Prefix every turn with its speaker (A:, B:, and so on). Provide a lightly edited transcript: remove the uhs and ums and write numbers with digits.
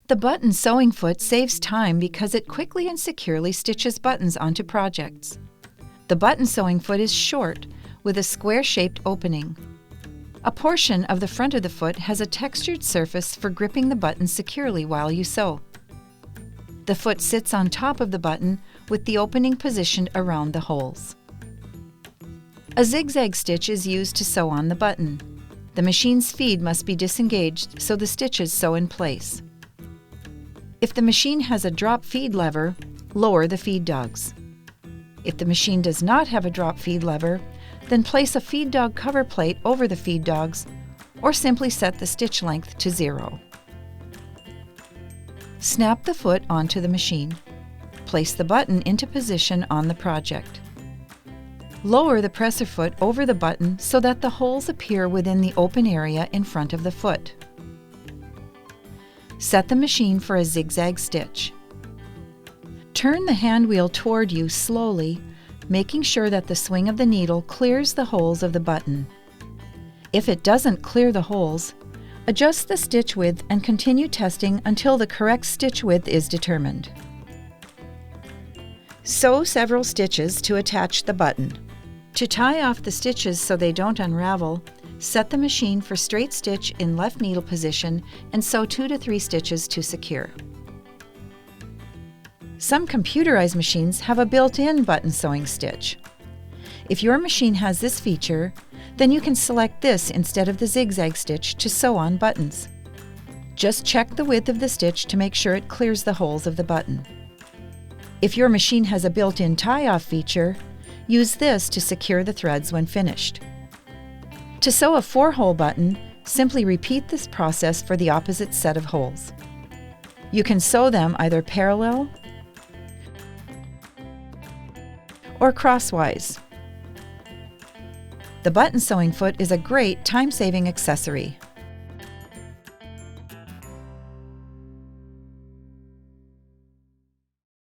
A: The button sewing foot saves time because it quickly and securely stitches buttons onto projects. The button sewing foot is short, with a square-shaped opening. A portion of the front of the foot has a textured surface for gripping the button securely while you sew. The foot sits on top of the button with the opening positioned around the holes. A zigzag stitch is used to sew on the button. The machine's feed must be disengaged so the stitches sew in place. If the machine has a drop feed lever, lower the feed dogs. If the machine does not have a drop feed lever, then place a feed dog cover plate over the feed dogs or simply set the stitch length to 0. Snap the foot onto the machine. Place the button into position on the project. Lower the presser foot over the button so that the holes appear within the open area in front of the foot. Set the machine for a zigzag stitch. Turn the hand wheel toward you slowly, making sure that the swing of the needle clears the holes of the button. If it doesn't clear the holes, adjust the stitch width and continue testing until the correct stitch width is determined. Sew several stitches to attach the button. To tie off the stitches so they don't unravel, set the machine for straight stitch in left needle position and sew 2 to 3 stitches to secure. Some computerized machines have a built-in button sewing stitch. If your machine has this feature, then you can select this instead of the zigzag stitch to sew on buttons. Just check the width of the stitch to make sure it clears the holes of the button. If your machine has a built-in tie-off feature, use this to secure the threads when finished. To sew a 4-hole button, simply repeat this process for the opposite set of holes. You can sew them either parallel or crosswise. The button sewing foot is a great time-saving accessory.